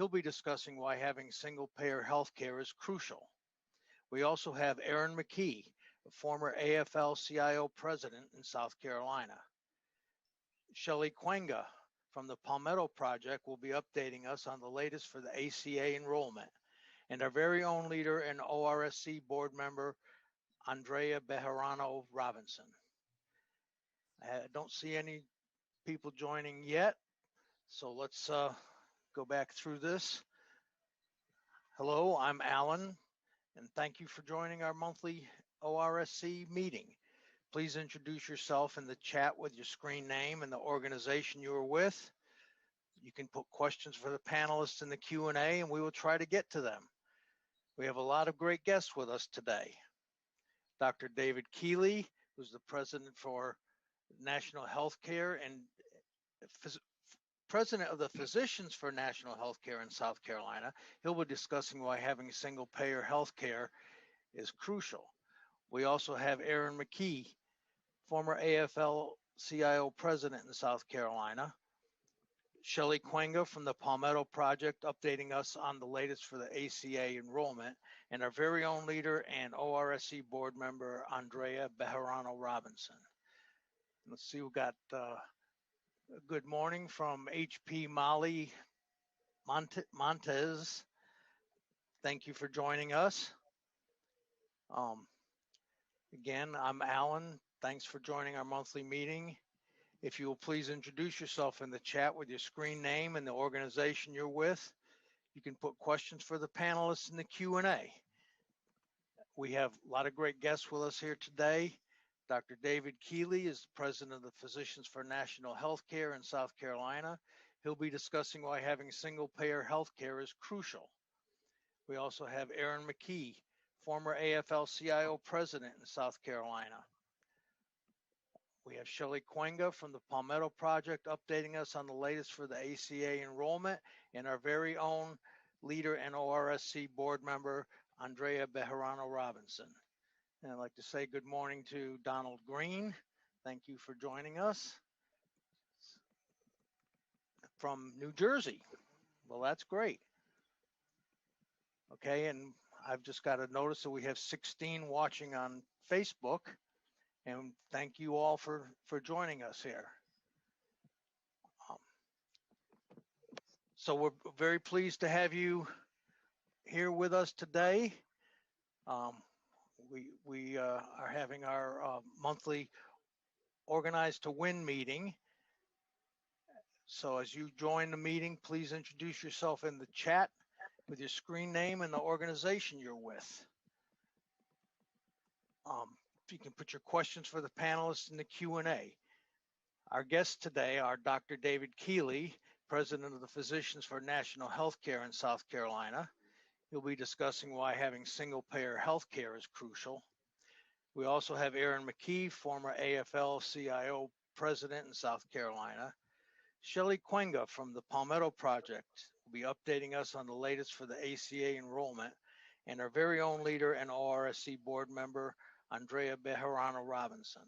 He'll be discussing why having single-payer health care is crucial. We also have Aaron McKee, a former AFL-CIO president in South Carolina. Shelly Quinga from the Palmetto Project will be updating us on the latest for the ACA enrollment. And our very own leader and ORSC board member, Vegero Robinson. I don't see any people joining yet, so let's go back through this. Hello, I'm Alan, and thank you for joining our monthly ORSC meeting. Please introduce yourself in the chat with your screen name and the organization you are with. You can put questions for the panelists in the Q&A, and we will try to get to them. We have a lot of great guests with us today. Dr. David Keeley, who's the president for National Healthcare and president of the Physicians for National Healthcare in South Carolina. He'll be discussing why having single-payer healthcare is crucial. We also have Aaron McKee, former AFL-CIO president in South Carolina. Shelly Quinga from the Palmetto Project updating us on the latest for the ACA enrollment, and our very own leader and ORSC board member, Vegero Robinson. Let's see, we've got a good morning from HP Molly Montez. Thank you for joining us. Again, I'm Alan. Thanks for joining our monthly meeting. If you will please introduce yourself in the chat with your screen name and the organization you're with. You can put questions for the panelists in the Q&A. We have a lot of great guests with us here today. Dr. David Keeley is the president of the Physicians for National Healthcare in South Carolina. He'll be discussing why having single-payer healthcare is crucial. We also have Aaron McKee, former AFL-CIO president in South Carolina. We have Shelly Quinga from the Palmetto Project updating us on the latest for the ACA enrollment, and our very own leader and ORSC board member, Vegero Robinson. And I'd like to say good morning to Donald Green. Thank you for joining us from New Jersey. Well, that's great. Okay, and I've just got a notice that we have 16 watching on Facebook. And thank you all for joining us here. So we're very pleased to have you here with us today. We are having our monthly Organized to Win meeting. So as you join the meeting, please introduce yourself in the chat with your screen name and the organization you're with. You can put your questions for the panelists in the Q&A. Our guests today are Dr. David Keeley, president of the Physicians for National Healthcare in South Carolina. He'll be discussing why having single-payer healthcare is crucial. We also have Aaron McKee, former AFL-CIO president in South Carolina. Shelly Quinga from the Palmetto Project will be updating us on the latest for the ACA enrollment, and our very own leader and ORSC board member, Vegero Robinson.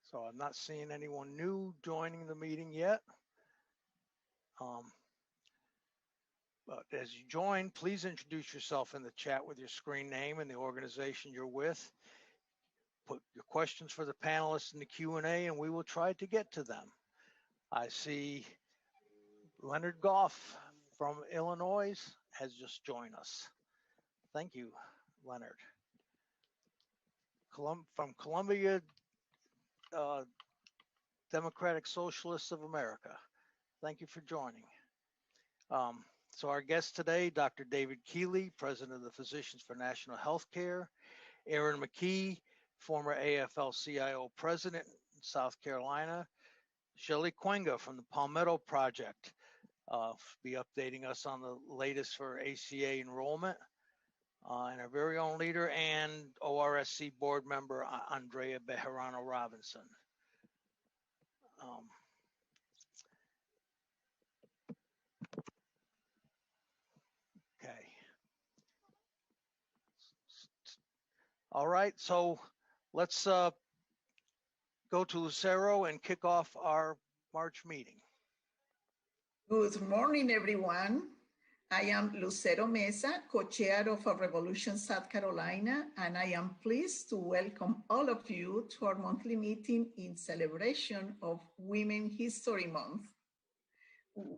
So I'm not seeing anyone new joining the meeting yet. But as you join, please introduce yourself in the chat with your screen name and the organization you're with. Put your questions for the panelists in the Q&A, and we will try to get to them. I see Leonard Goff from Illinois has just joined us. Thank you, Leonard. From Columbia Democratic Socialists of America. Thank you for joining. So our guest today, Dr. David Keeley, president of the Physicians for National Healthcare. Aaron McKee, former AFL-CIO president in South Carolina. Shelly Quinga from the Palmetto Project be updating us on the latest for ACA enrollment. And our very own leader and ORSC board member, Vegero Robinson. Okay. All right, so let's go go to Lucero and kick off our March meeting. Good morning, everyone. I am Lucero Mesa, co-chair of Revolution South Carolina, and I am pleased to welcome all of you to our monthly meeting in celebration of Women History Month.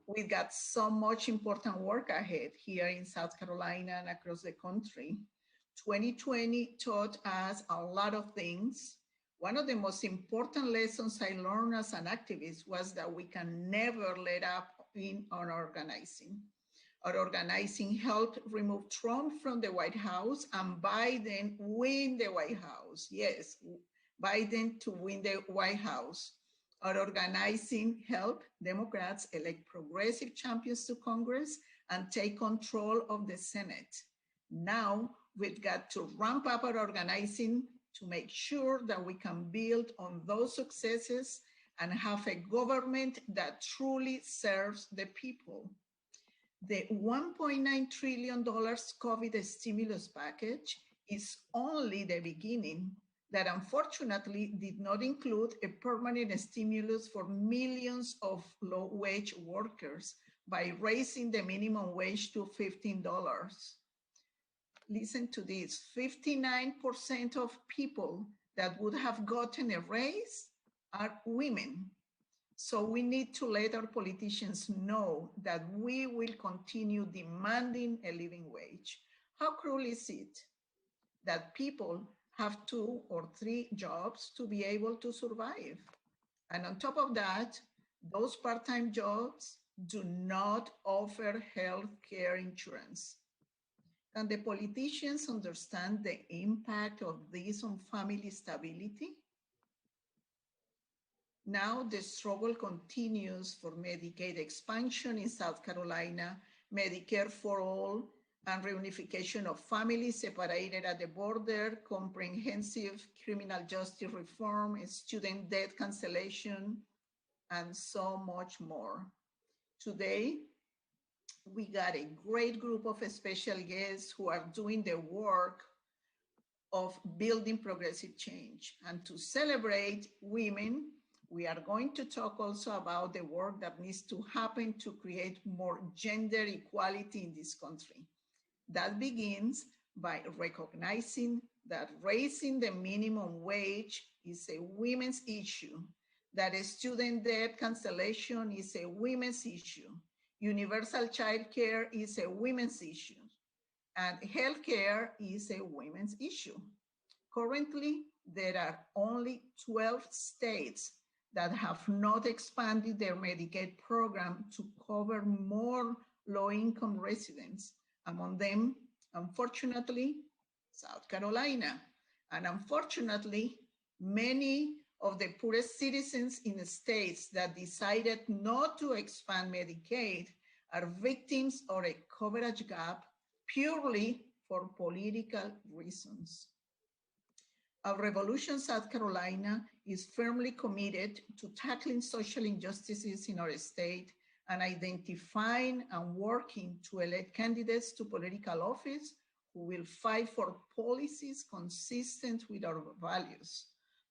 We've got so much important work ahead here in South Carolina and across the country. 2020 taught us a lot of things. One of the most important lessons I learned as an activist was that we can never let up in on organizing. Our organizing helped remove Trump from the White House and Biden win the White House. Yes, Biden to win the White House. Our organizing helped Democrats elect progressive champions to Congress and take control of the Senate. Now we've got to ramp up our organizing to make sure that we can build on those successes and have a government that truly serves the people. The $1.9 trillion COVID stimulus package is only the beginning. That unfortunately did not include a permanent stimulus for millions of low-wage workers by raising the minimum wage to $15. Listen to this, 59% of people that would have gotten a raise are women. So we need to let our politicians know that we will continue demanding a living wage. How cruel is it that people have 2 or 3 jobs to be able to survive? And on top of that, those part-time jobs do not offer health care insurance. Can the politicians understand the impact of this on family stability? Now the struggle continues for Medicaid expansion in South Carolina, Medicare for all, and reunification of families separated at the border, comprehensive criminal justice reform, student debt cancellation, and so much more. Today, we got a great group of special guests who are doing the work of building progressive change. And to celebrate women, we are going to talk also about the work that needs to happen to create more gender equality in this country. That begins by recognizing that raising the minimum wage is a women's issue, that a student debt cancellation is a women's issue, universal child care is a women's issue, and healthcare is a women's issue. Currently, there are only 12 states that have not expanded their Medicaid program to cover more low-income residents. Among them, unfortunately, South Carolina. And unfortunately, many of the poorest citizens in the states that decided not to expand Medicaid are victims of a coverage gap purely for political reasons. Our Revolution South Carolina is firmly committed to tackling social injustices in our state and identifying and working to elect candidates to political office who will fight for policies consistent with our values.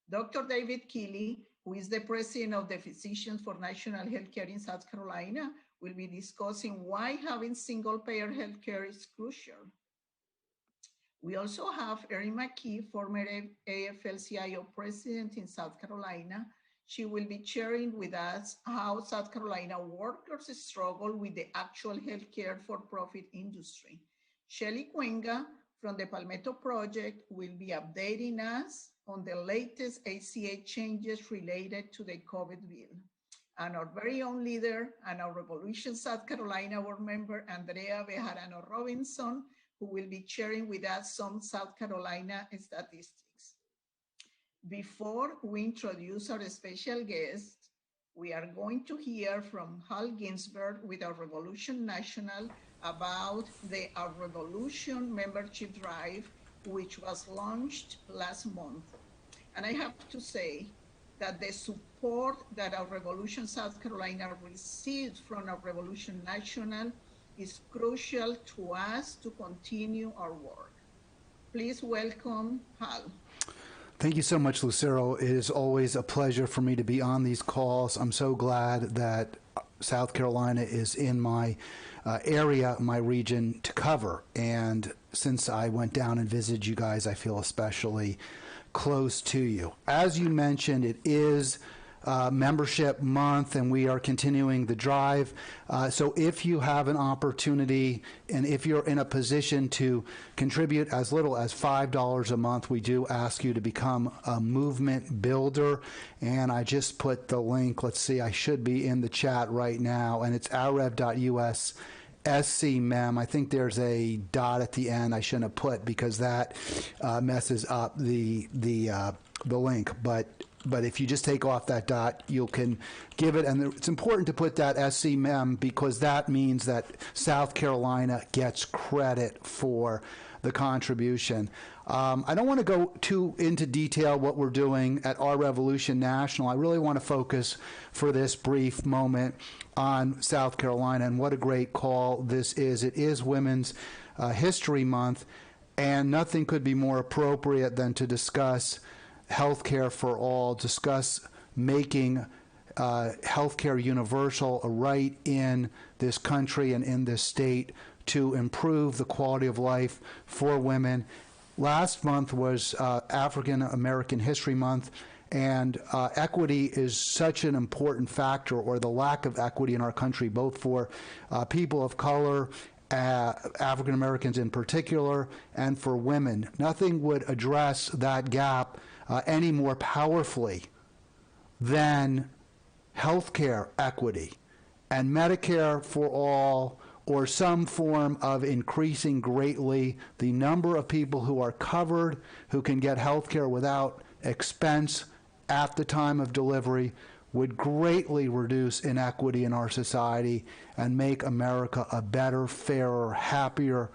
Dr. David Keeley, who is the president of the Physicians for National Healthcare in South Carolina, will be discussing why having single-payer healthcare is crucial. We also have Erin McKee, former AFL-CIO president in South Carolina. She will be sharing with us how South Carolina workers struggle with the actual healthcare for-profit industry. Shelly Quinga from the Palmetto Project will be updating us on the latest ACA changes related to the COVID bill. And our very own leader and our Revolution South Carolina board member, Vegero Robinson, who will be sharing with us some South Carolina statistics. Before we introduce our special guest, we are going to hear from Hal Ginsberg with our Revolution National about the Our Revolution membership drive, which was launched last month. And I have to say that the support that our Revolution South Carolina received from our Revolution National is crucial to us to continue our work. Please welcome Hal. Thank you so much, Lucero. It is always a pleasure for me to be on these calls. I'm so glad that South Carolina is in my area, my region to cover. And since I went down and visited you guys, I feel especially close to you. As you mentioned, it is membership month, and we are continuing the drive. So if you have an opportunity, and if you're in a position to contribute as little as $5 a month, we do ask you to become a movement builder. And I just put the link, let's see, I should be in the chat right now, and it's ourrev.us SCMEM. I think there's a dot at the end I shouldn't have put because that messes up the link. But if you just take off that dot, you can give it. And it's important to put that SCMEM because that means that South Carolina gets credit for the contribution. I don't want to go too into detail what we're doing at Our Revolution National. I really want to focus for this brief moment on South Carolina and what a great call this is. It is Women's History Month, and nothing could be more appropriate than to discuss healthcare for all, discuss making healthcare universal, a right in this country and in this state to improve the quality of life for women. Last month was African American History Month, and equity is such an important factor, or the lack of equity in our country, both for people of color, African Americans in particular, and for women. Nothing would address that gap any more powerfully than healthcare equity and Medicare for all, or some form of increasing greatly the number of people who are covered, who can get healthcare without expense at the time of delivery, would greatly reduce inequity in our society and make America a better, fairer, happier,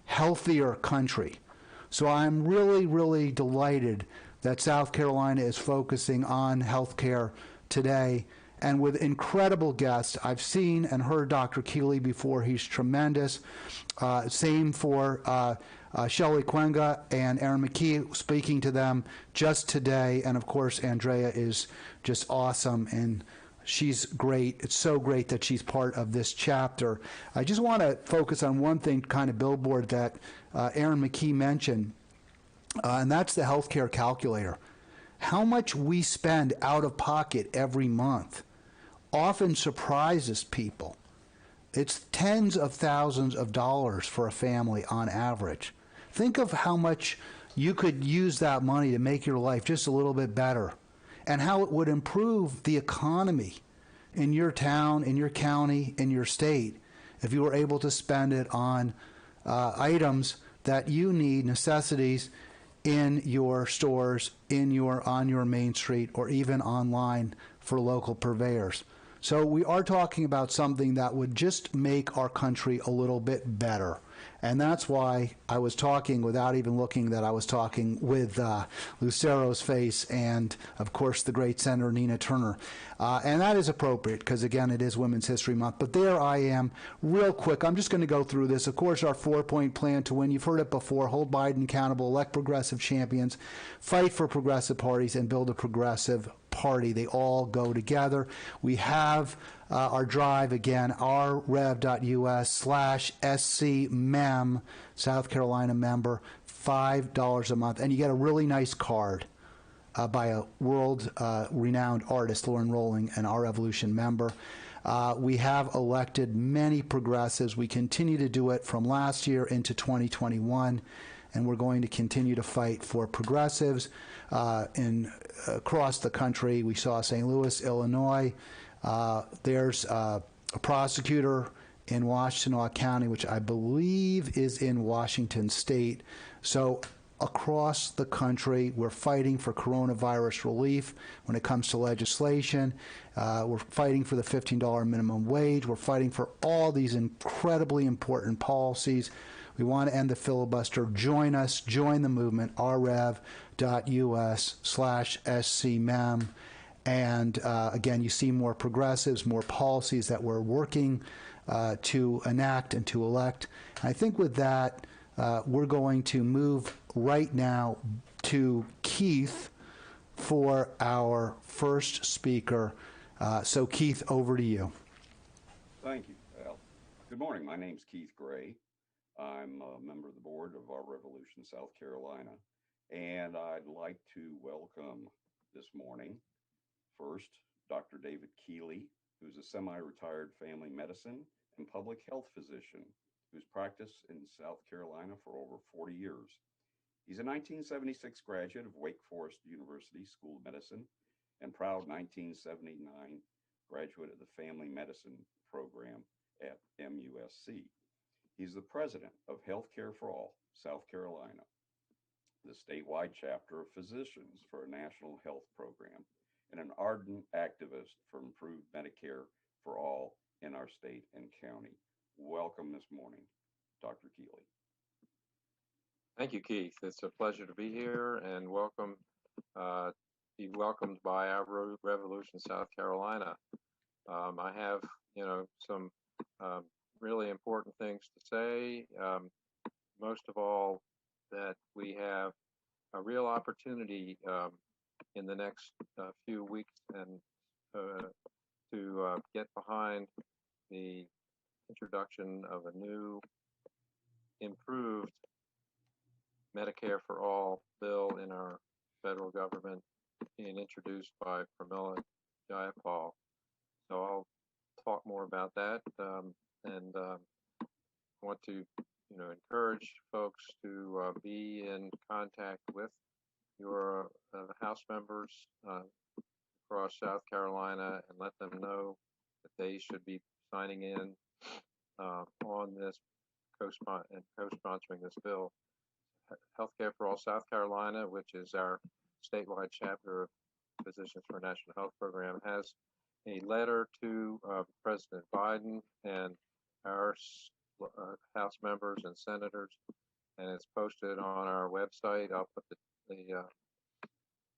healthier country. So I'm really, really delighted that South Carolina is focusing on healthcare today, and with incredible guests. I've seen and heard Dr. Keeley before. He's tremendous. Same for Shelly, Quinga, and Erin McKee, speaking to them just today. And, of course, Andrea is just awesome, and she's great. It's so great that she's part of this chapter. I just want to focus on one thing, kind of billboard, that Erin McKee mentioned, and that's the healthcare calculator. How much we spend out of pocket every month often surprises people. It's tens of thousands of dollars for a family on average. Think of how much you could use that money to make your life just a little bit better, and how it would improve the economy in your town, in your county, in your state, if you were able to spend it on items that you need, necessities, in your stores, on your main street, or even online for local purveyors. So we are talking about something that would just make our country a little bit better. And that's why I was talking, without even looking, that I was talking with Lucero's face and, of course, the great Senator Nina Turner. And that is appropriate because, again, it is Women's History Month. But there I am, real quick. I'm just going to go through this. Of course, our 4-point plan to win. You've heard it before. Hold Biden accountable, elect progressive champions, fight for progressive parties, and build a progressive party. They all go together. We have our drive again, ourrev.us/SCMEM, South Carolina member, $5 a month. And you get a really nice card by a world-renowned artist, Lauren Rowling, an Our Revolution member. We have elected many progressives. We continue to do it from last year into 2021, and we're going to continue to fight for progressives across the country. We saw St. Louis, Illinois. There's a prosecutor in Washtenaw County, which I believe is in Washington State. So across the country, we're fighting for coronavirus relief when it comes to legislation. We're fighting for the $15 minimum wage. We're fighting for all these incredibly important policies. We want to end the filibuster. Join us. Join the movement, ourrev.us/SCMEM. And again, you see more progressives, more policies that we're working to enact and to elect. And I think with that, we're going to move right now to Keith for our first speaker. So Keith, over to you. Thank you, Al. Good morning. My name's Keith Gray. I'm a member of the board of Our Revolution, South Carolina, and I'd like to welcome this morning first Dr. David Keeley, who's a semi-retired family medicine and public health physician who's practiced in South Carolina for over 40 years. He's a 1976 graduate of Wake Forest University School of Medicine and proud 1979 graduate of the Family Medicine program at MUSC. He's the president of Healthcare for All, South Carolina, the statewide chapter of Physicians for a National Health Program, and an ardent activist for improved Medicare for all in our state and county. Welcome this morning, Dr. Keeley. Thank you, Keith. It's a pleasure to be here and be welcomed by our Revolution, South Carolina. I have, some really important things to say. Most of all, that we have a real opportunity in the next few weeks and to get behind the introduction of a new, improved Medicare for All bill in our federal government, being introduced by Pramila Jayapal. So I'll talk more about that, and want to, encourage folks to be in contact with your House members across South Carolina and let them know that they should be signing in on this co-sponsoring this bill. Healthcare for All South Carolina, which is our statewide chapter of Physicians for a National Health Program, has a letter to President Biden and our House members and senators, and it's posted on our website. I'll put the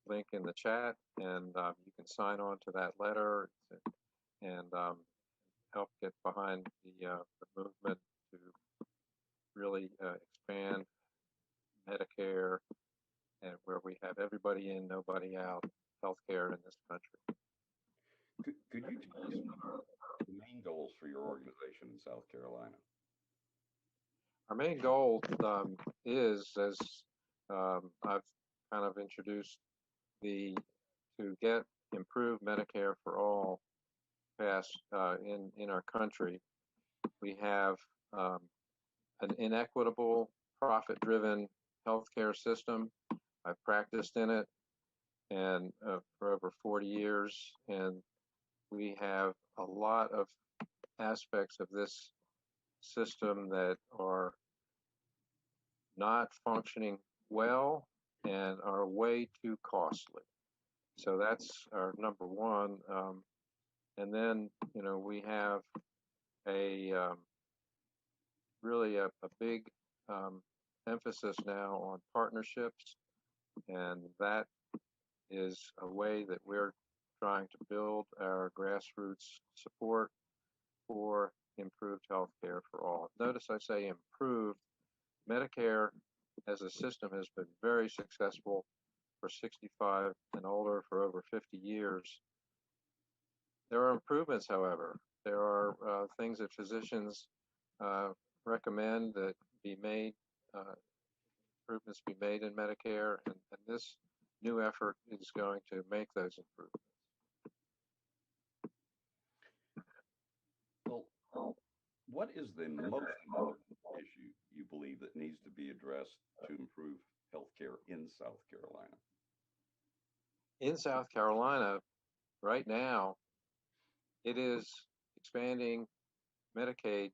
link in the chat, and you can sign on to that letter and help get behind the movement to really expand Medicare, and where we have everybody in, nobody out healthcare in this country. Could you tell us the main goals for your organization in South Carolina? Our main goal is, as I've kind of introduced, to get improved Medicare for all passed in our country. We have an inequitable, profit-driven healthcare system. I've practiced in it and for over 40 years, and we have a lot of aspects of this system that are not functioning well and are way too costly. So that's our number one. And then, we have really a big emphasis now on partnerships, and that is a way that we're trying to build our grassroots support for improved health care for all. Notice I say improved. Medicare as a system has been very successful for 65 and older for over 50 years. There are improvements, however. There are things that physicians recommend that be made, improvements be made in Medicare, and this new effort is going to make those improvements. Well, what is the most important issue you believe that needs to be addressed to improve healthcare in South Carolina? In South Carolina, right now, it is expanding Medicaid,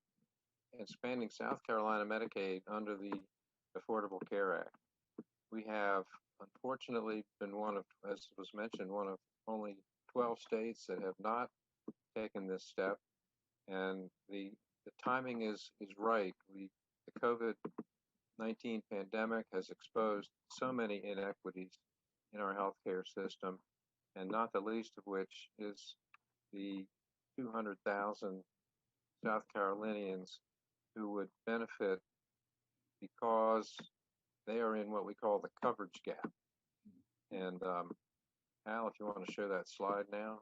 expanding South Carolina Medicaid under the Affordable Care Act. We have, unfortunately, been one of, as was mentioned, one of only 12 states that have not taken this step, and the timing is right. The COVID-19 pandemic has exposed so many inequities in our healthcare system, and not the least of which is the 200,000 South Carolinians who would benefit because they are in what we call the coverage gap. And Al, if you want to show that slide now.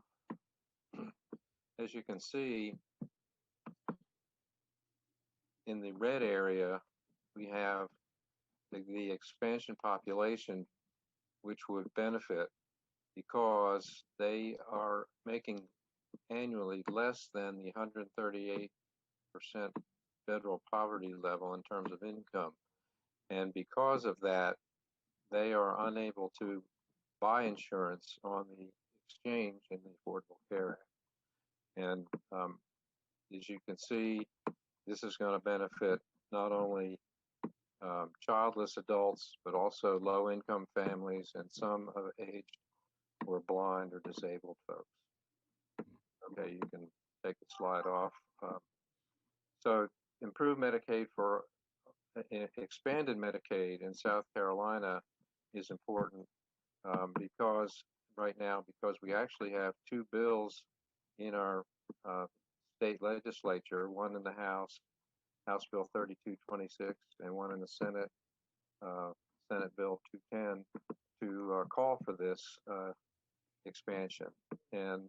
As you can see, in the red area, we have the expansion population, which would benefit because they are making annually less than the 138% federal poverty level in terms of income. And because of that, they are unable to buy insurance on the exchange in the Affordable Care Act. And as you can see, this is going to benefit not only childless adults, but also low-income families and some of age or blind or disabled folks. Okay, you can take the slide off. So improved Medicaid for expanded Medicaid in South Carolina is important because right now, because we actually have two bills in our state legislature, one in the House, House Bill 3226, and one in the Senate, Senate Bill 210, to call for this expansion. And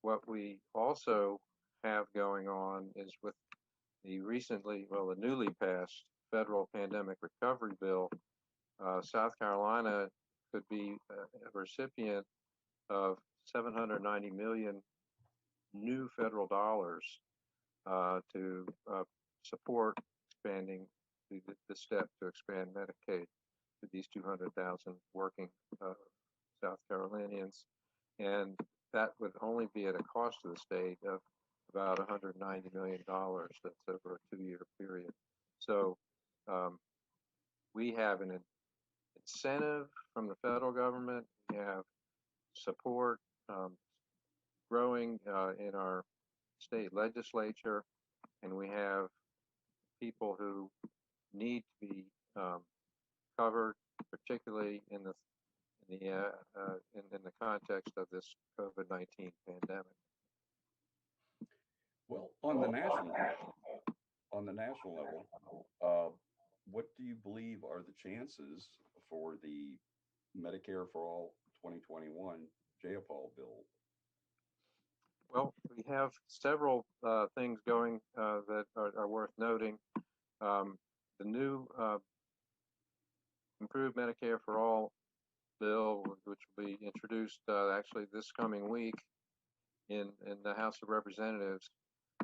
what we also have going on is with the the newly passed federal pandemic recovery bill, South Carolina could be a recipient of 790 million new federal dollars to support expanding the step to expand Medicaid to these 200,000 working South Carolinians. And that would only be at a cost to the state of about $190 million. That's over a 2-year period. So we have an incentive from the federal government. We have support growing in our state legislature, and we have people who need to be covered, particularly in the context of this COVID-19 pandemic. Well, on the national level, what do you believe are the chances for the Medicare for All 2021 Jayapal bill? Well, we have several things going that are worth noting. The new improved Medicare for All bill, which will be introduced actually this coming week in the House of Representatives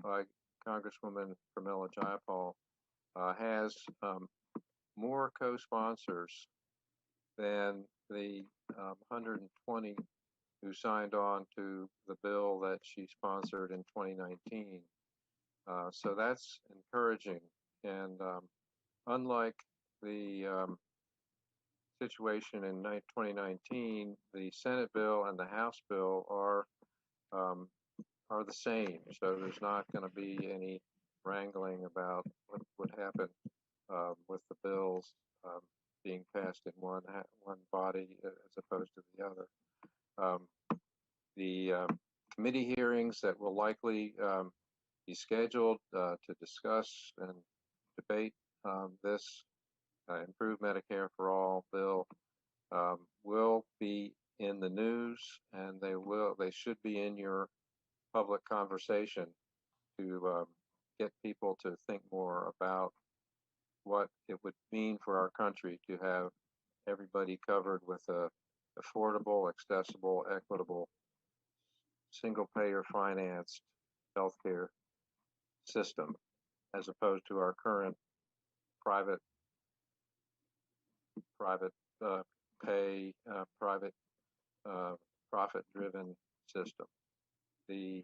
by Congresswoman Pramila Jayapal, has more co-sponsors than the 120 who signed on to the bill that she sponsored in 2019. So that's encouraging. And unlike the situation in 2019, the Senate bill and the House bill are the same. So there's not going to be any wrangling about what would happen with the bills being passed in one body as opposed to the other. The committee hearings that will likely be scheduled to discuss and debate this improved Medicare for All bill will be in the news, and they should be in your public conversation to get people to think more about what it would mean for our country to have everybody covered with a affordable, accessible, equitable, single-payer financed healthcare system, as opposed to our current private pay, private profit-driven system. The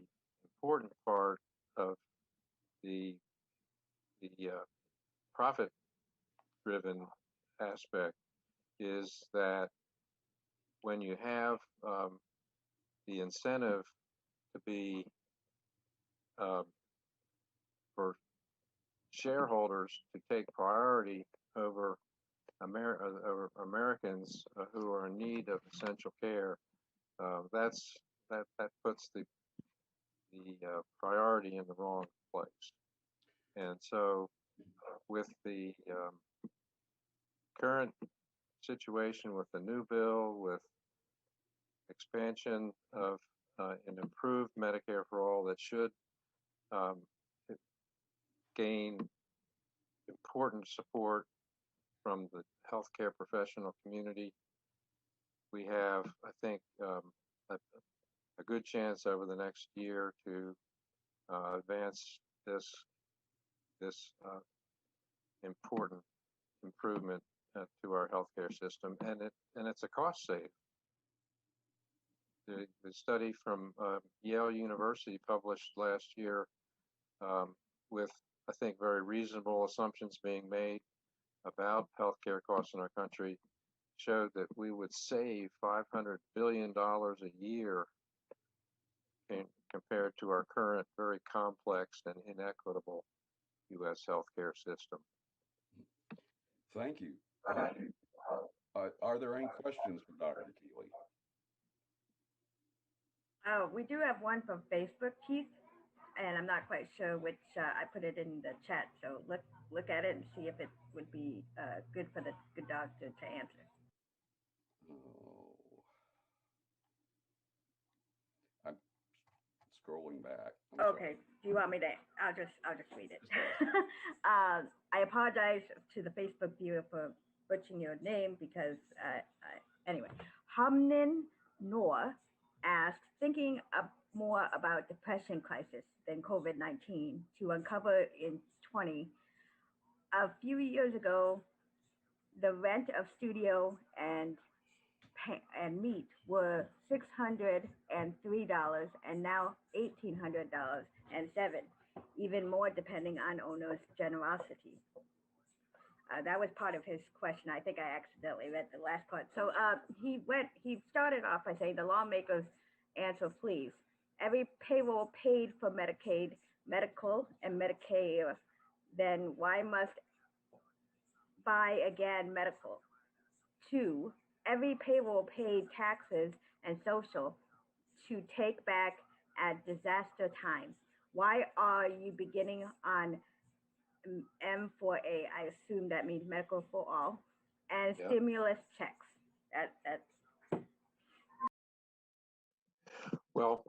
important part of the profit-driven aspect is that when you have the incentive to be for shareholders to take priority over Americans who are in need of essential care, that puts the priority in the wrong place. And so with the current situation with the new bill, with expansion of an improved Medicare for all that should um, gain important support from the healthcare professional community. We have, I think, a good chance over the next year to advance this important improvement to our healthcare system, and it's a cost save. The study from Yale University published last year with, I think, very reasonable assumptions being made about healthcare costs in our country showed that we would save $500 billion a year compared to our current very complex and inequitable U.S. healthcare system. Thank you. Are there any questions for Dr. Keeley? Oh, we do have one from Facebook, Keith, and I'm not quite sure which. I put it in the chat, so look at it and see if it would be good for the good doctor to answer. Oh, I'm scrolling back. Okay. Do you want me to? I'll just read it. I apologize to the Facebook viewer for butchering your name because anyway, Hamnin Noor asks, thinking more about depression crisis than COVID-19 to uncover in 20. A few years ago, the rent of studio and meat were $603 and now $1,807, even more depending on owner's generosity. That was part of his question. I think I accidentally read the last part. So he started off by saying the lawmakers answer, please. Every payroll paid for Medicaid, medical, and Medicare, then why must buy again medical? 2, every payroll paid taxes and social to take back at disaster times. Why are you beginning on M4A? I assume that means medical for all, and Yeah. stimulus checks. That's Well,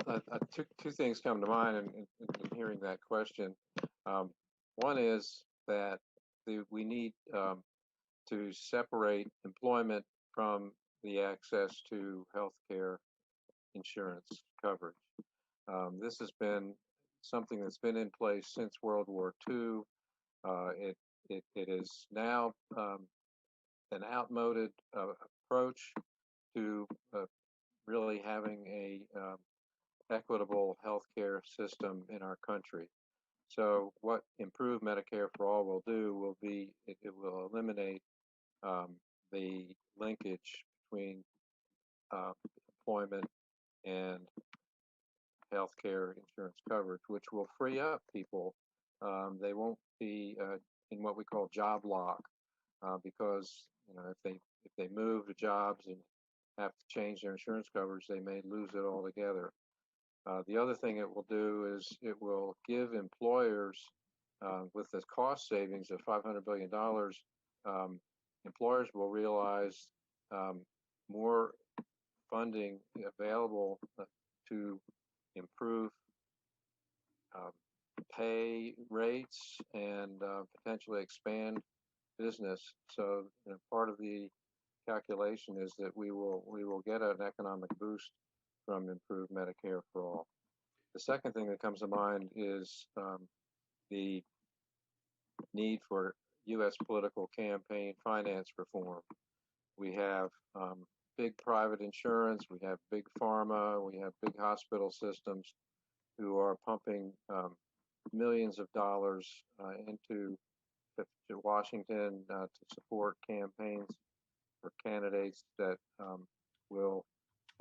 two things come to mind in hearing that question. One is that we need to separate employment from the access to healthcare insurance coverage. This has been something that's been in place since World War II. It is now an outmoded approach to really having a equitable healthcare system in our country. So what improved Medicare for All will do will be it will eliminate the linkage between employment and healthcare insurance coverage, which will free up people. They won't be in what we call job lock because if they move to jobs and have to change their insurance coverage, they may lose it altogether. The other thing it will do is it will give employers, with the cost savings of $500 billion, employers will realize more funding available to improve pay rates and potentially expand business. So part of the calculation is that we will get an economic boost from improved Medicare for all. The second thing that comes to mind is the need for U.S. political campaign finance reform. We have big private insurance, we have big pharma, we have big hospital systems who are pumping millions of dollars into Washington to support campaigns for candidates that will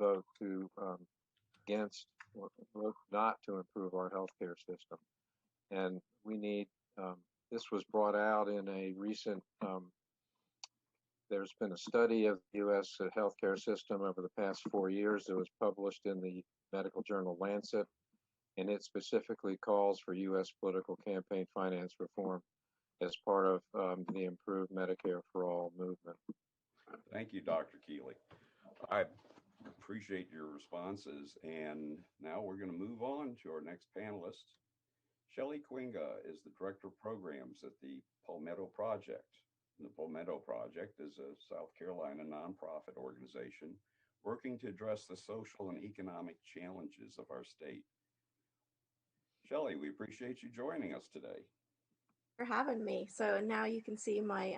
vote against or vote not to improve our healthcare system. And we need, this was brought out in a recent, there's been a study of the U.S. healthcare system over the past 4 years that was published in the medical journal Lancet, and it specifically calls for U.S. political campaign finance reform as part of the improved Medicare for all movement. Thank you, Dr. Keeley. I Appreciate your responses. And now we're going to move on to our next panelist. Shelly Quinga is the Director of Programs at the Palmetto Project. The Palmetto Project is a South Carolina nonprofit organization working to address the social and economic challenges of our state. Shelly, we appreciate you joining us today. For having me. So now you can see my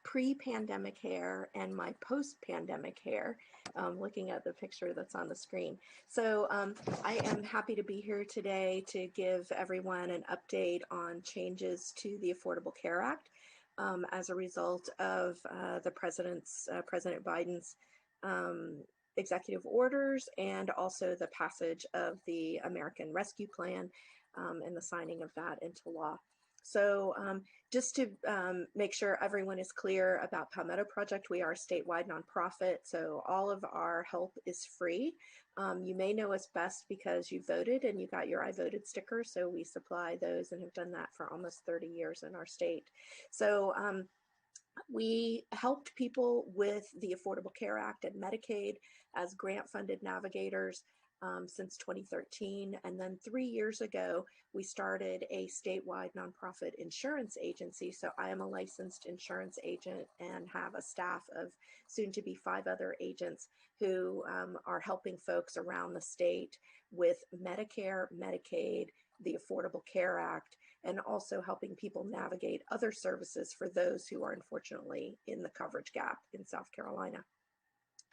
pre-pandemic hair and my post-pandemic hair, looking at the picture that's on the screen. So I am happy to be here today to give everyone an update on changes to the Affordable Care Act as a result of President Biden's executive orders and also the passage of the American Rescue Plan and the signing of that into law. So just to make sure everyone is clear about Palmetto Project, we are a statewide nonprofit, so all of our help is free. You may know us best because you voted and you got your I voted sticker, so we supply those and have done that for almost 30 years in our state. So we helped people with the Affordable Care Act and Medicaid as grant-funded navigators since 2013. And then 3 years ago, we started a statewide nonprofit insurance agency. So I am a licensed insurance agent and have a staff of soon to be 5 other agents who are helping folks around the state with Medicare, Medicaid, the Affordable Care Act, and also helping people navigate other services for those who are unfortunately in the coverage gap in South Carolina.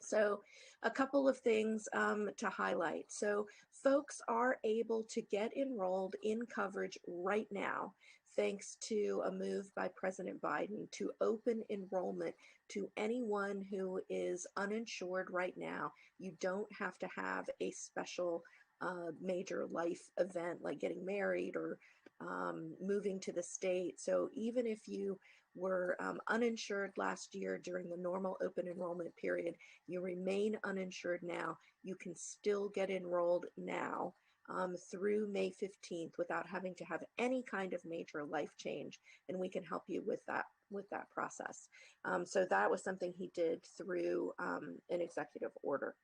So a couple of things to highlight. So folks are able to get enrolled in coverage right now, thanks to a move by President Biden to open enrollment to anyone who is uninsured right now. You don't have to have a special major life event like getting married or moving to the state. So even if you were uninsured last year during the normal open enrollment period, you remain uninsured now, you can still get enrolled now through May 15th without having to have any kind of major life change, and we can help you with that process. So that was something he did through an executive order.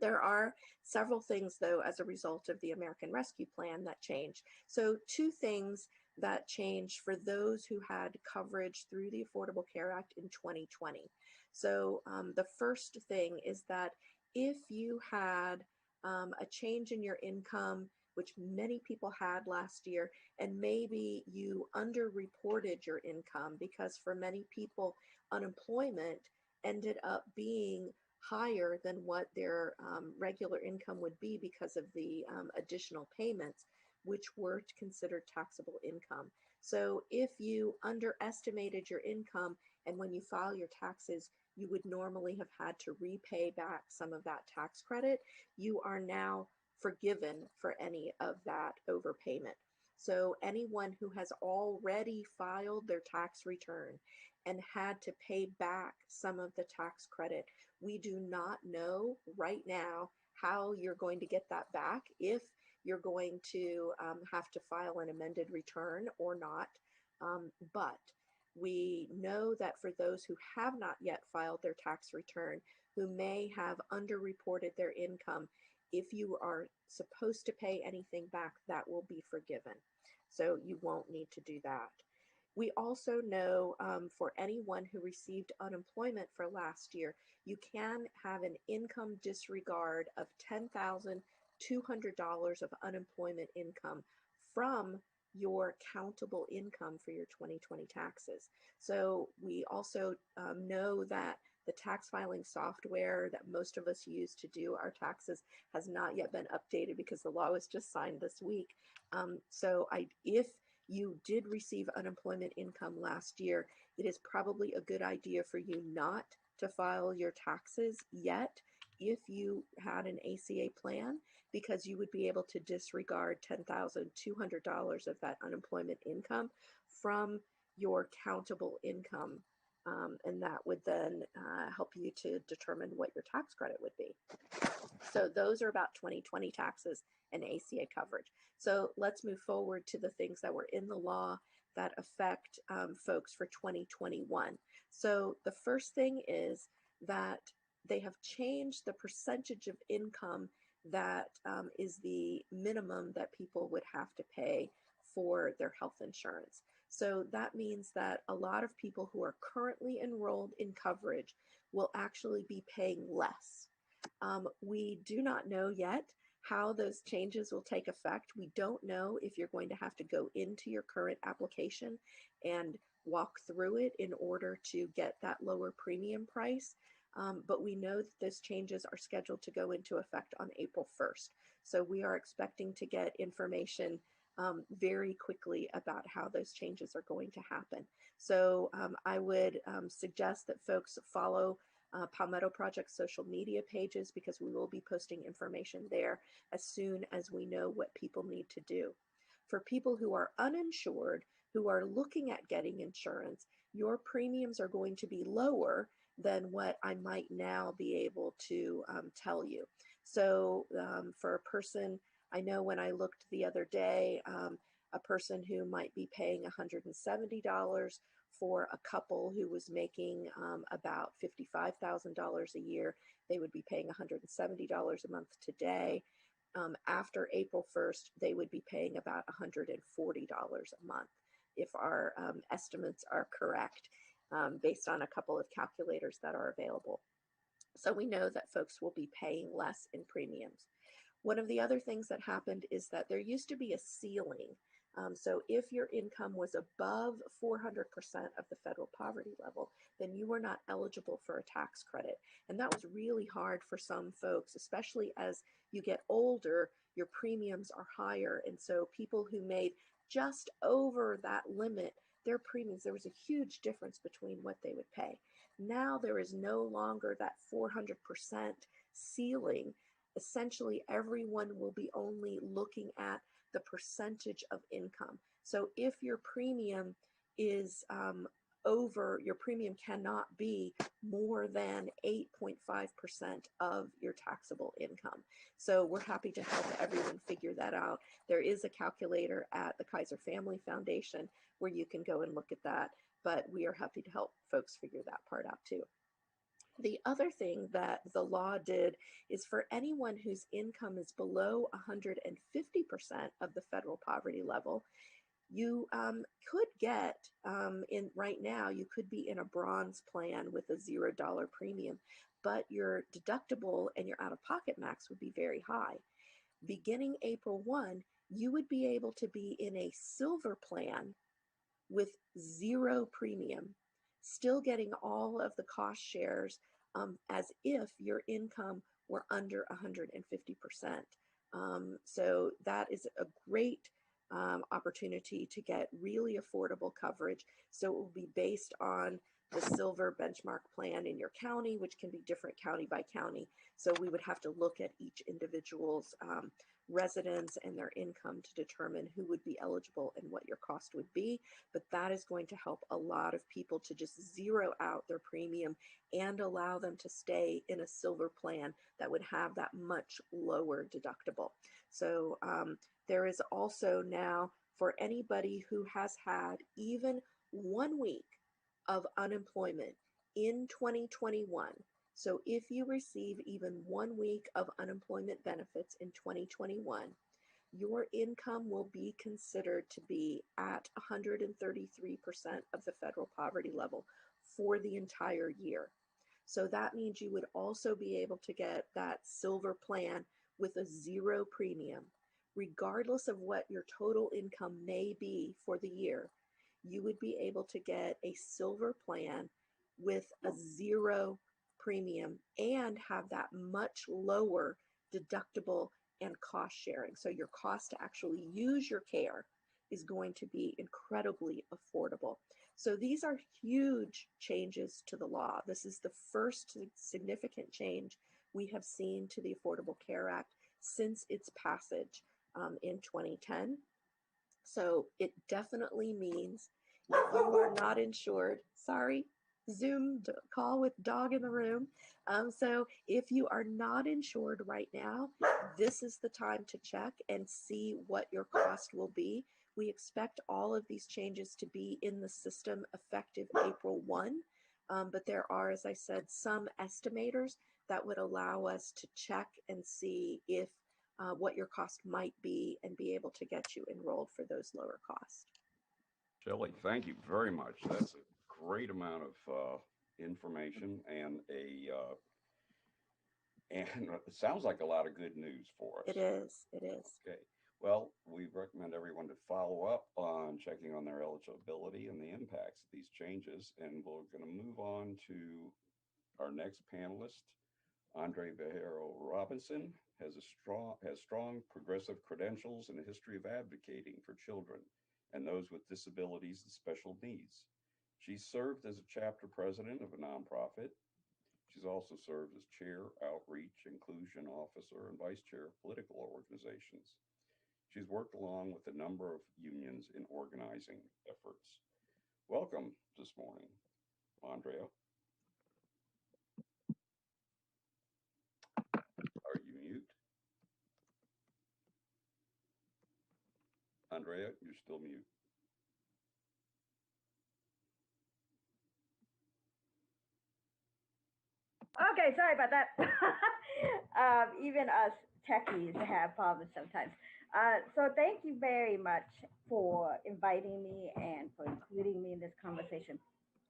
There are several things, though, as a result of the American Rescue Plan that changed. So 2 things that changed for those who had coverage through the Affordable Care Act in 2020. So the first thing is that if you had a change in your income, which many people had last year, and maybe you underreported your income because for many people, unemployment ended up being higher than what their regular income would be because of the additional payments, which were considered taxable income. So if you underestimated your income and when you file your taxes, you would normally have had to repay back some of that tax credit, you are now forgiven for any of that overpayment. So anyone who has already filed their tax return and had to pay back some of the tax credit, we do not know right now how you're going to get that back, if you're going to have to file an amended return or not. But we know that for those who have not yet filed their tax return, who may have underreported their income, if you are supposed to pay anything back, that will be forgiven. So you won't need to do that. We also know for anyone who received unemployment for last year, you can have an income disregard of $10,200 of unemployment income from your countable income for your 2020 taxes. So we also know that the tax filing software that most of us use to do our taxes has not yet been updated because the law was just signed this week. If you did receive unemployment income last year, it is probably a good idea for you not to file your taxes yet if you had an ACA plan, because you would be able to disregard $10,200 of that unemployment income from your countable income. And that would then help you to determine what your tax credit would be. So those are about 2020 taxes and ACA coverage. So let's move forward to the things that were in the law that affect folks for 2021. So the first thing is that they have changed the percentage of income that is the minimum that people would have to pay for their health insurance. So that means that a lot of people who are currently enrolled in coverage will actually be paying less. We do not know yet how those changes will take effect. We don't know if you're going to have to go into your current application and walk through it in order to get that lower premium price. But we know that those changes are scheduled to go into effect on April 1st. So we are expecting to get information very quickly about how those changes are going to happen. So I would suggest that folks follow Palmetto Project social media pages, because we will be posting information there as soon as we know what people need to do. For people who are uninsured, who are looking at getting insurance, your premiums are going to be lower than what I might now be able to tell you. So for a person, I know when I looked the other day, a person who might be paying $170 for a couple who was making about $55,000 a year, they would be paying $170 a month today. After April 1st, they would be paying about $140 a month, if our estimates are correct, based on a couple of calculators that are available. So we know that folks will be paying less in premiums. One of the other things that happened is that there used to be a ceiling. So if your income was above 400% of the federal poverty level, then you were not eligible for a tax credit. And that was really hard for some folks, especially as you get older, your premiums are higher. And so people who made just over that limit, their premiums, there was a huge difference between what they would pay. Now there is no longer that 400% ceiling. Essentially, everyone will be only looking at the percentage of income. So if your premium is your premium cannot be more than 8.5% of your taxable income. So we're happy to help everyone figure that out. There is a calculator at the Kaiser Family Foundation where you can go and look at that, but we are happy to help folks figure that part out too. The other thing that the law did is for anyone whose income is below 150% of the federal poverty level, you could get right now, you could be in a bronze plan with a $0 premium, but your deductible and your out-of-pocket max would be very high. Beginning April 1, you would be able to be in a silver plan with 0 premium, still getting all of the cost shares as if your income were under 150%. So that is a great opportunity to get really affordable coverage. So it will be based on the silver benchmark plan in your county, which can be different county by county. So we would have to look at each individual's residents and their income to determine who would be eligible and what your cost would be. But that is going to help a lot of people to just zero out their premium and allow them to stay in a silver plan that would have that much lower deductible. So there is also now, for anybody who has had even 1 week of unemployment in 2021, so if you receive even 1 week of unemployment benefits in 2021, your income will be considered to be at 133% of the federal poverty level for the entire year. So that means you would also be able to get that silver plan with a 0 premium. Regardless of what your total income may be for the year, you would be able to get a silver plan with a 0 premium and have that much lower deductible and cost sharing. So your cost to actually use your care is going to be incredibly affordable. So these are huge changes to the law. This is the first significant change we have seen to the Affordable Care Act since its passage in 2010. So it definitely means if you are not insured, sorry, Zoom call with dog in the room. So if you are not insured right now, this is the time to check and see what your cost will be. We expect all of these changes to be in the system effective April 1. But there are, as I said, some estimators that would allow us to check and see if what your cost might be and be able to get you enrolled for those lower costs. Shelly, thank you very much. That's a great amount of information and and it sounds like a lot of good news for us. It is. It is. Okay. Well, we recommend everyone to follow up on checking on their eligibility and the impacts of these changes. And we're going to move on to our next panelist. Vegero Robinson has strong progressive credentials and a history of advocating for children and those with disabilities and special needs. She served as a chapter president of a nonprofit. She's also served as chair, outreach, inclusion officer, and vice chair of political organizations. She's worked along with a number of unions in organizing efforts. Welcome this morning, Andrea. Are you mute? Andrea, you're still mute. Okay, sorry about that. Even us techies have problems sometimes. So thank you very much for inviting me and for including me in this conversation.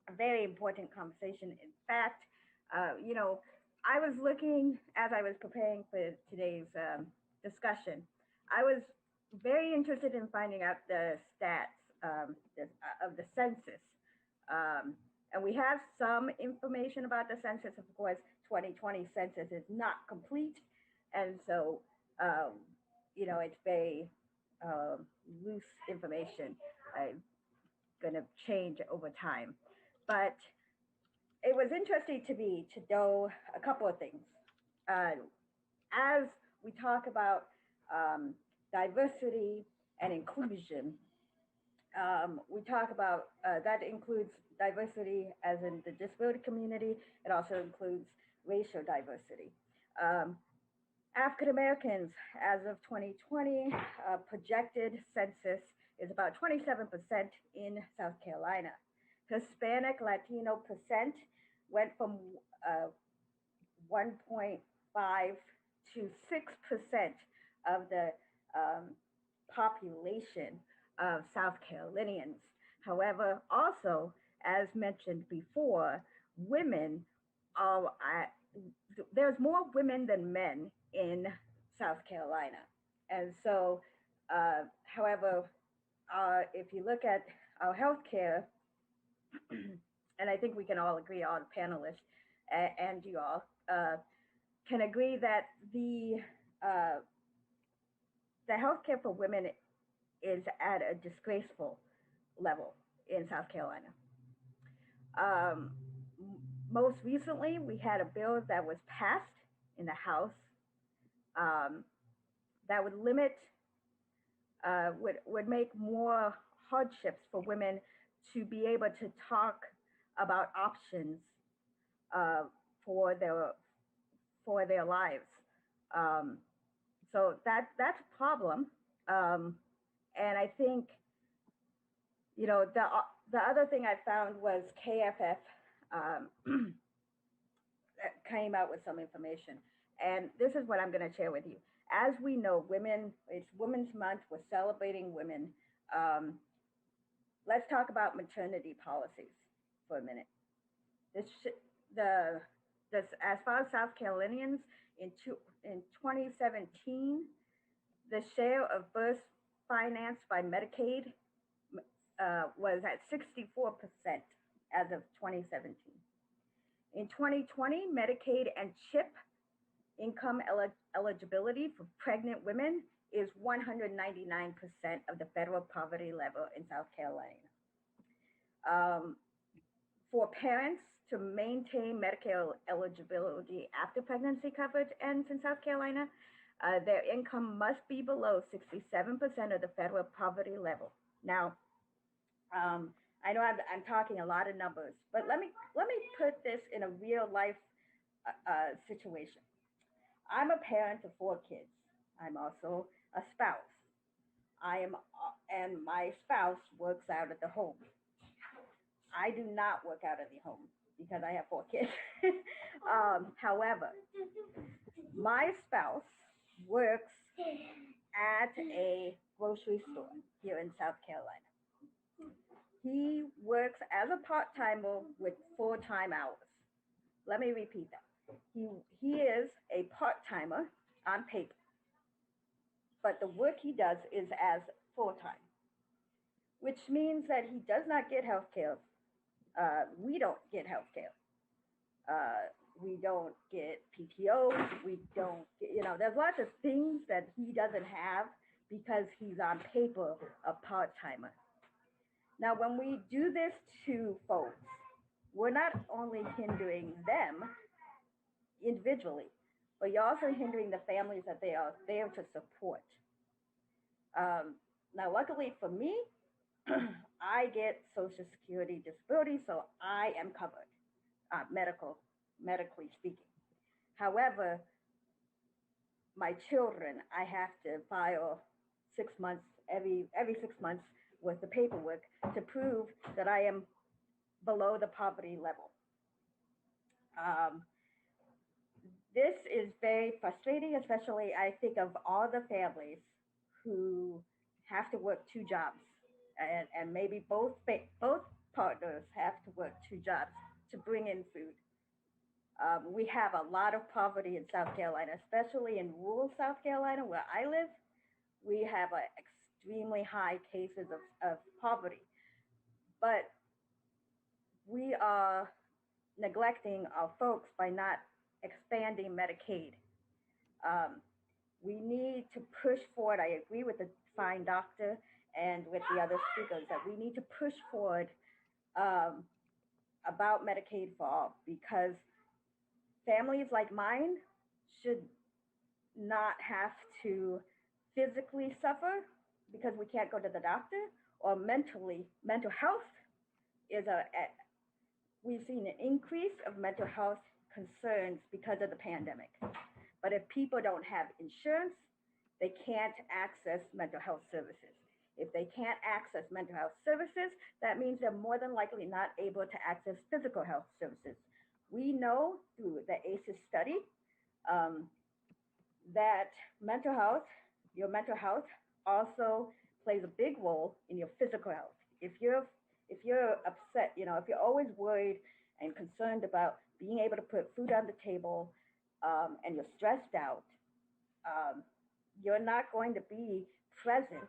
A very important conversation. In fact, I was looking as I was preparing for today's discussion. I was very interested in finding out the stats of the census. And we have some information about the census. Of course, 2020 census is not complete. And so, it's very loose information. Going to change over time. But it was interesting to me to know a couple of things. As we talk about diversity and inclusion, we talk about that includes diversity as in the disability community. It also includes racial diversity. African Americans, as of 2020, projected census is about 27% in South Carolina. Hispanic Latino percent went from 1.5 to 6% of the population of South Carolinians. However, also, as mentioned before, women are there's more women than men in South Carolina. And so, however, if you look at our healthcare, and I think we can all agree, all the panelists and you all can agree that the healthcare for women is at a disgraceful level in South Carolina. Most recently, we had a bill that was passed in the House that would limit, would make more hardships for women to be able to talk about options for their lives. So that's a problem. And I think, the other thing I found was KFF came out with some information. And this is what I'm going to share with you. As we know, it's Women's Month. We're celebrating women. Let's talk about maternity policies for a minute. As far as South Carolinians, in 2017, the share of births financed by Medicaid was at 64% as of 2017. In 2020, Medicaid and CHIP income eligibility for pregnant women is 199% of the federal poverty level in South Carolina. For parents to maintain Medicare eligibility after pregnancy coverage ends in South Carolina, their income must be below 67% of the federal poverty level. Now, I know I'm talking a lot of numbers, but let me put this in a real life situation. I'm a parent of 4 kids. I'm also a spouse. And my spouse works out of the home. I do not work out of the home. because I have 4 kids. However, my spouse works at a grocery store here in South Carolina. He works as a part-timer with full-time hours. Let me repeat that. He is a part-timer on paper, but the work he does is as full-time, which means that he does not get health care. We don't get health care. We don't get PTO. We don't get, there's lots of things that he doesn't have because he's on paper a part-timer. Now, when we do this to folks, we're not only hindering them individually, but you're also hindering the families that they are there to support. Now, luckily for me, I get Social Security disability, so I am covered, medically speaking. However, my children, I have to file 6 months, every 6 months with the paperwork to prove that I am below the poverty level. This is very frustrating, especially I think of all the families who have to work 2 jobs, and maybe both partners have to work 2 jobs to bring in food. We have a lot of poverty in South Carolina, especially in rural South Carolina where I live. We have extremely high cases of poverty, but we are neglecting our folks by not expanding Medicaid. We need to push forward. I agree with the fine doctor and with the other speakers that we need to push forward about Medicaid for all, because families like mine should not have to physically suffer because we can't go to the doctor, or mental health is we've seen an increase of mental health concerns because of the pandemic. But if people don't have insurance, they can't access mental health services. If they can't access mental health services, that means they're more than likely not able to access physical health services. We know through the ACEs study that your mental health also plays a big role in your physical health. If you're upset, if you're always worried and concerned about being able to put food on the table, and you're stressed out, you're not going to be present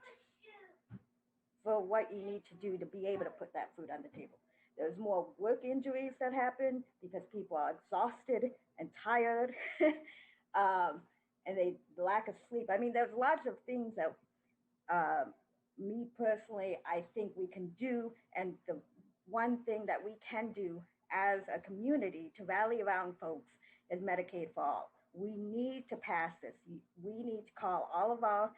for what you need to do to be able to put that food on the table. There's more work injuries that happen because people are exhausted and tired, and they lack of sleep. I mean, there's lots of things that me personally, I think we can do. And the one thing that we can do as a community to rally around folks is Medicaid for all. We need to pass this. We need to call all of our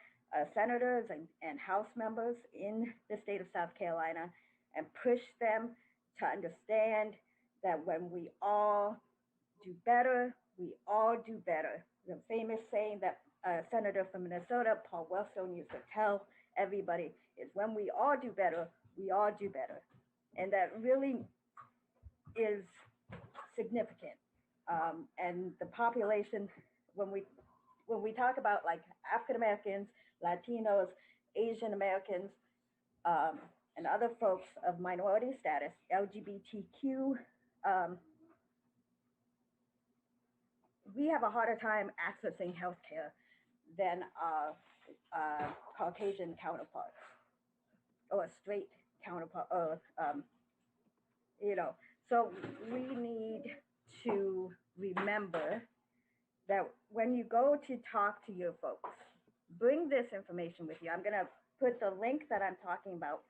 senators and House members in the state of South Carolina and push them to understand that when we all do better, we all do better. The famous saying that Senator from Minnesota, Paul Wellstone, used to tell everybody is when we all do better, we all do better. And that really is significant. And the population, when we talk about like African Americans, Latinos, Asian Americans, and other folks of minority status, LGBTQ, we have a harder time accessing healthcare than our Caucasian counterparts or straight counterpart, So we need to remember that when you go to talk to your folks, bring this information with you. I'm going to put the link that I'm talking about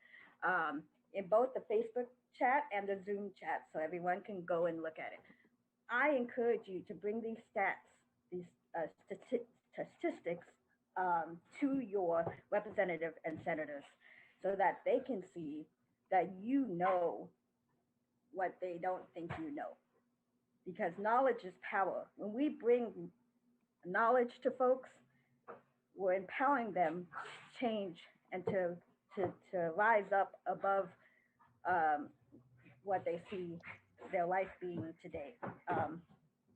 in both the Facebook chat and the Zoom chat so everyone can go and look at it. I encourage you to bring these stats, these statistics to your representative and senators so that they can see that you know what they don't think you know. Because knowledge is power. When we bring knowledge to folks, we're empowering them to change and to rise up above what they see their life being today.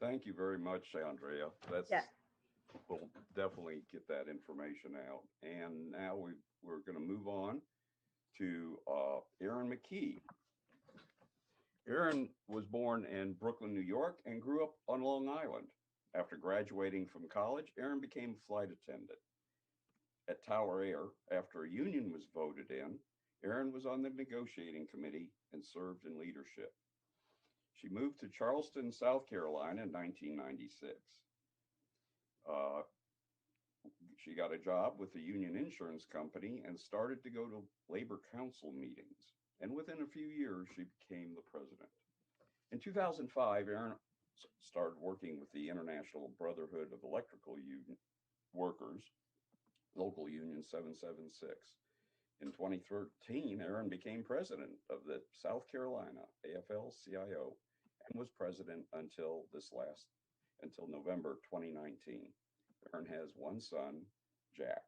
Thank you very much, Andrea. Yeah. We'll definitely get that information out. And now we're going to move on to Erin McKee. Erin was born in Brooklyn, New York, and grew up on Long Island. After graduating from college, Erin became a flight attendant at Tower Air. After a union was voted in, Erin was on the negotiating committee and served in leadership. She moved to Charleston, South Carolina in 1996. She got a job with the union insurance company and started to go to labor council meetings. And within a few years, she became the president. In 2005, Erin started working with the International Brotherhood of Electrical Workers, Local Union 776. In 2013, Erin became president of the South Carolina AFL-CIO and was president until November 2019. Erin has one son, Jack.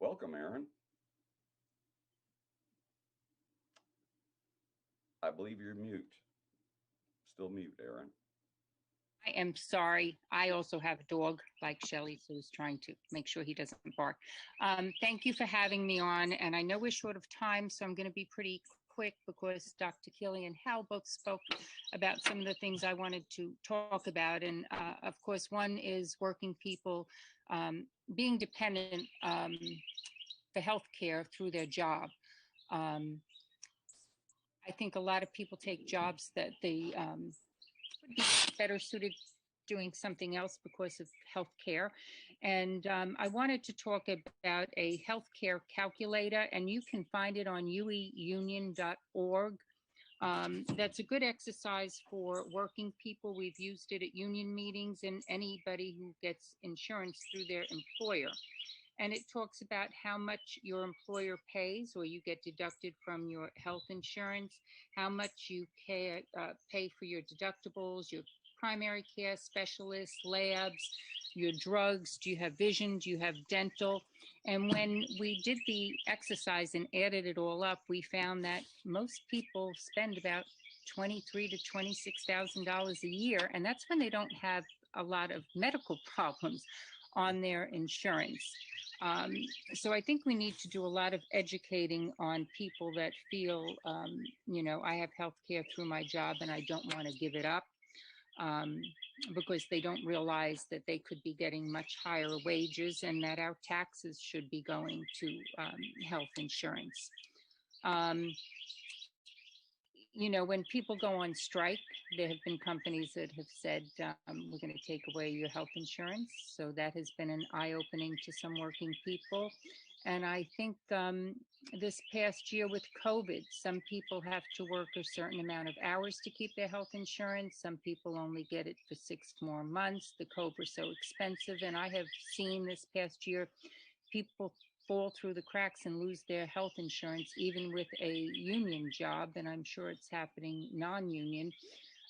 Welcome, Erin. I believe you're mute. Still mute, Erin. I am sorry. I also have a dog like Shelly, so he's trying to make sure he doesn't bark. Thank you for having me on. And I know we're short of time, so I'm going to be pretty quick because Dr. Keeley and Hal both spoke about some of the things I wanted to talk about. And of course, one is working people being dependent for healthcare through their job. I think a lot of people take jobs that they would be better suited doing something else because of healthcare. And I wanted to talk about a healthcare calculator, and you can find it on ueunion.org. That's a good exercise for working people. We've used it at union meetings and anybody who gets insurance through their employer. And it talks about how much your employer pays or you get deducted from your health insurance, how much you pay for your deductibles, your primary care specialists, labs, your drugs, do you have vision, do you have dental? And when we did the exercise and added it all up, we found that most people spend about $23,000 to $26,000 a year, and that's when they don't have a lot of medical problems on their insurance. So I think we need to do a lot of educating on people that feel, I have health care through my job and I don't want to give it up because they don't realize that they could be getting much higher wages and that our taxes should be going to health insurance. When people go on strike, there have been companies that have said, we're going to take away your health insurance. So that has been an eye-opening to some working people. And I think this past year with COVID, some people have to work a certain amount of hours to keep their health insurance. Some people only get it for 6 more months. The COBRA's so expensive. And I have seen this past year, people fall through the cracks and lose their health insurance, even with a union job. And I'm sure it's happening non-union.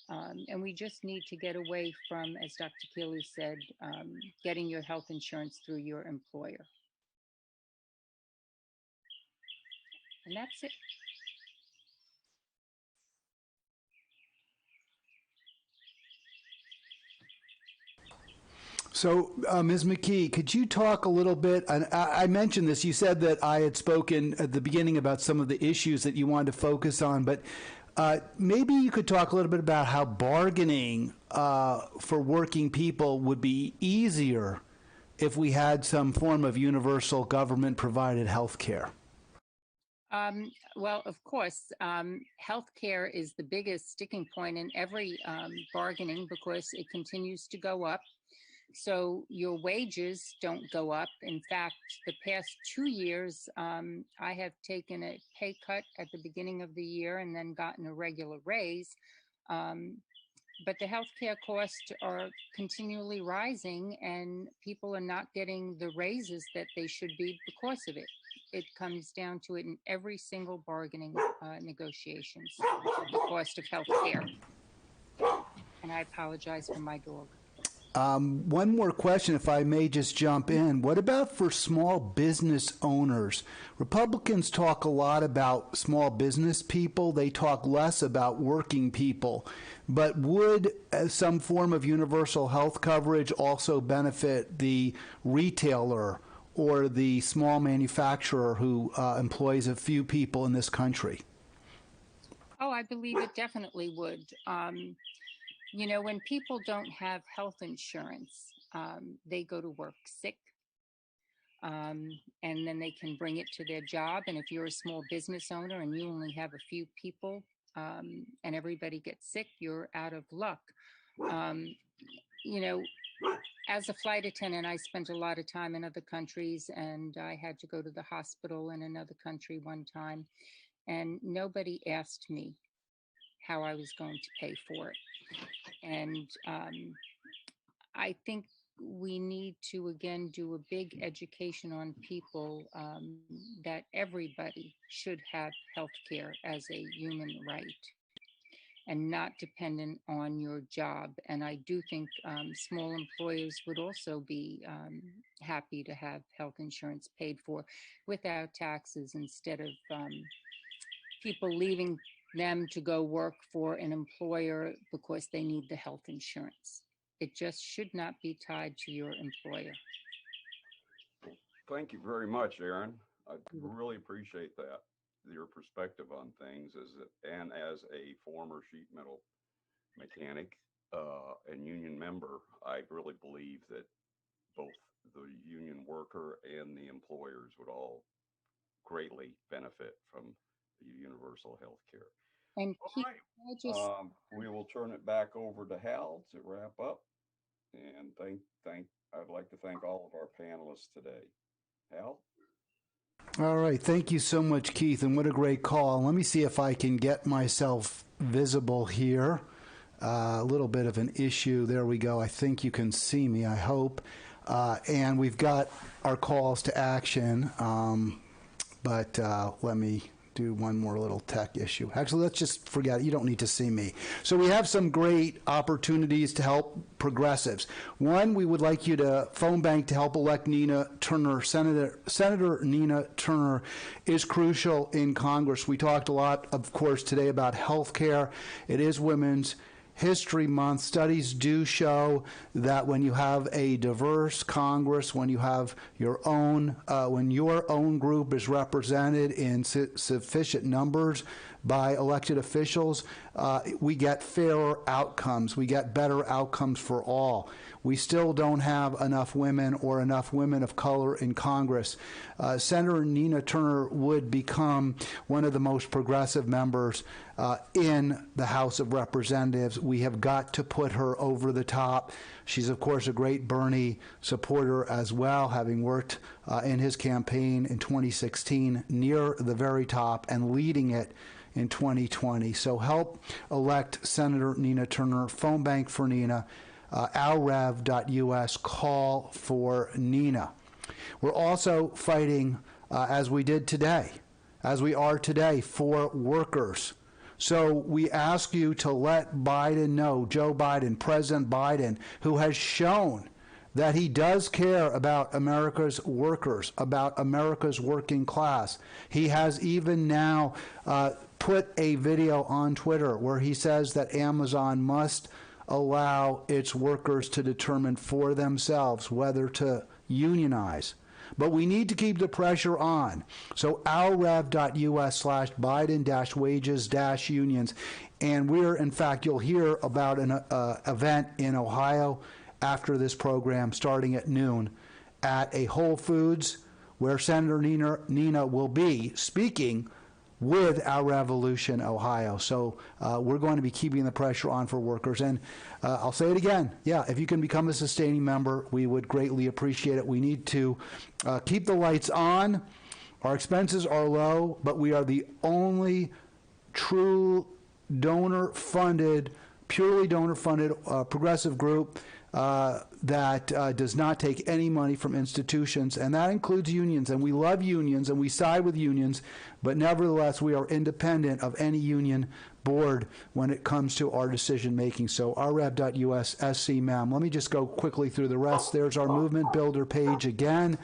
And we just need to get away from, as Dr. Keeley said, getting your health insurance through your employer. And that's it. So, Ms. McKee, could you talk a little bit? And I mentioned this. You said that I had spoken at the beginning about some of the issues that you wanted to focus on, but maybe you could talk a little bit about how bargaining for working people would be easier if we had some form of universal government-provided health care. Well, of course, healthcare is the biggest sticking point in every bargaining because it continues to go up. So your wages don't go up. In fact, the past 2 years, I have taken a pay cut at the beginning of the year and then gotten a regular raise. But the healthcare costs are continually rising and people are not getting the raises that they should be because of it. It comes down to it in every single bargaining negotiations, the cost of healthcare. And I apologize for my dog. One more question, if I may just jump in. What about for small business owners? Republicans talk a lot about small business people. They talk less about working people. But would some form of universal health coverage also benefit the retailer or the small manufacturer who employs a few people in this country? Oh, I believe it definitely would. You know, when people don't have health insurance, they go to work sick, and then they can bring it to their job. And if you're a small business owner and you only have a few people, and everybody gets sick, you're out of luck. You know, as a flight attendant, I spent a lot of time in other countries, and I had to go to the hospital in another country one time, and nobody asked me how I was going to pay for it. And I think we need to, again, do a big education on people that everybody should have health care as a human right and not dependent on your job. And I do think small employers would also be happy to have health insurance paid for without taxes, instead of people leaving them to go work for an employer because they need the health insurance. It just should not be tied to your employer. Thank you very much, Aaron. I really appreciate that, your perspective on things and as a former sheet metal mechanic and union member, I really believe that both the union worker and the employers would all greatly benefit from universal health care. And all right. We will turn it back over to Hal to wrap up. And I'd like to thank all of our panelists today. Hal? All right. Thank you so much, Keith. And what a great call. Let me see if I can get myself visible here. A little bit of an issue. There we go. I think you can see me, I hope. And we've got our calls to action. But let me do one more little tech issue. Actually, let's just forget it. You don't need to see me. So we have some great opportunities to help progressives. One, we would like you to phone bank to help elect Nina Turner. Senator Nina Turner is crucial in Congress. We talked a lot, of course, today about health care. It is Women's History Month. Studies do show that when you have a diverse Congress, when you have when your own group is represented in sufficient numbers by elected officials, we get fairer outcomes. We get better outcomes for all. We still don't have enough women or enough women of color in Congress. Senator Nina Turner would become one of the most progressive members in the House of Representatives. We have got to put her over the top. She's, of course, a great Bernie supporter as well, having worked in his campaign in 2016 near the very top and leading it in 2020. So help elect Senator Nina Turner. Phone bank for Nina. alrev.us, call for Nina. We're also fighting, as we did today, as we are today, for workers. So we ask you to let Biden know, Joe Biden, President Biden, who has shown that he does care about America's workers, about America's working class. He has even now put a video on Twitter where he says that Amazon must allow its workers to determine for themselves whether to unionize. But we need to keep the pressure on. So alrev.us/Biden-wages-unions. And we're, in fact, you'll hear about an event in Ohio after this program starting at noon at a Whole Foods where Senator Nina will be speaking with Our Revolution Ohio. So we're going to be keeping the pressure on for workers. And I'll say it again. Yeah, if you can become a sustaining member, we would greatly appreciate it. We need to keep the lights on. Our expenses are low, but we are the only true donor-funded, purely donor-funded progressive group that does not take any money from institutions, and that includes unions. And we love unions, and we side with unions, but nevertheless, we are independent of any union board when it comes to our decision making. So rrev.us SCMEM. Let me just go quickly through the rest. There's our movement builder page again.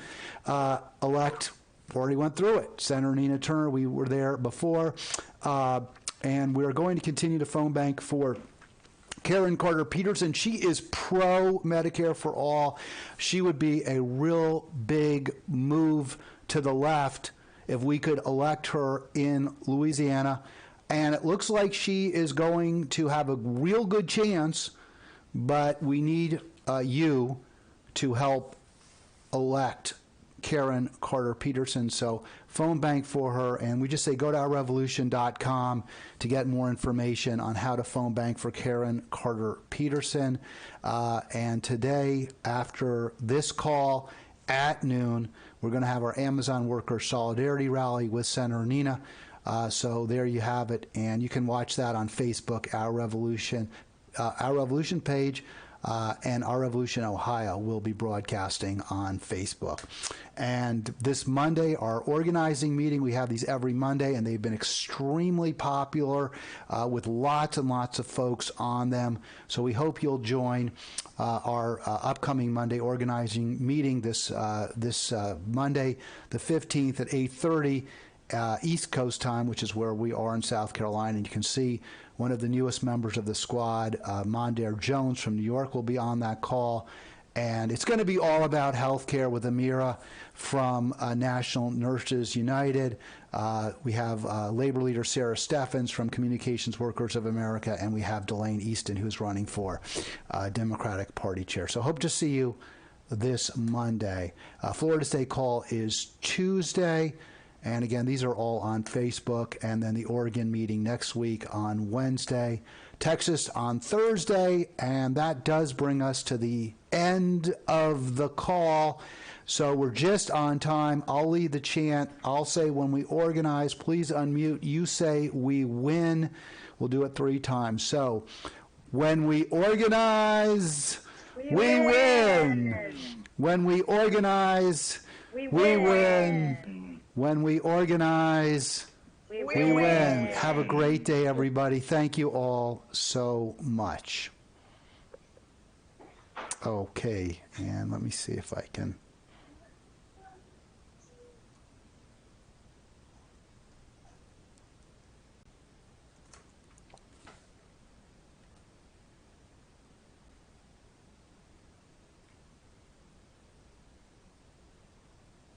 Elect, already went through it. Senator Nina Turner, we were there before. And we're going to continue to phone bank for Karen Carter Peterson. She is pro Medicare for all. She would be a real big move to the left if we could elect her in Louisiana. And it looks like she is going to have a real good chance, but we need you to help elect Karen Carter Peterson. So phone bank for her, and we just say go to ourrevolution.com to get more information on how to phone bank for Karen Carter Peterson. And today, after this call at noon, we're going to have our Amazon Worker Solidarity Rally with Senator Nina. So there you have it, and you can watch that on Facebook, Our Revolution page, and Our Revolution Ohio will be broadcasting on Facebook. And this Monday, our organizing meeting, we have these every Monday, and they've been extremely popular with lots and lots of folks on them. So we hope you'll join our upcoming Monday organizing meeting this Monday, the 15th at 8:30. East Coast time, which is where we are in South Carolina. And you can see one of the newest members of the squad, Mondaire Jones from New York, will be on that call. And it's going to be all about health care with Amira from National Nurses United. We have labor leader Sarah Steffens from Communications Workers of America, and we have Delane Easton, who's running for Democratic Party chair. So hope to see you this Monday. Florida State call is Tuesday. And again, these are all on Facebook, and then the Oregon meeting next week on Wednesday, Texas on Thursday, and that does bring us to the end of the call. So we're just on time. I'll lead the chant. I'll say when we organize, please unmute. You say we win. We'll do it 3 times. So when we organize, we win. When we organize, we win. When we organize, we win. Have a great day, everybody. Thank you all so much. Okay, and let me see if I can...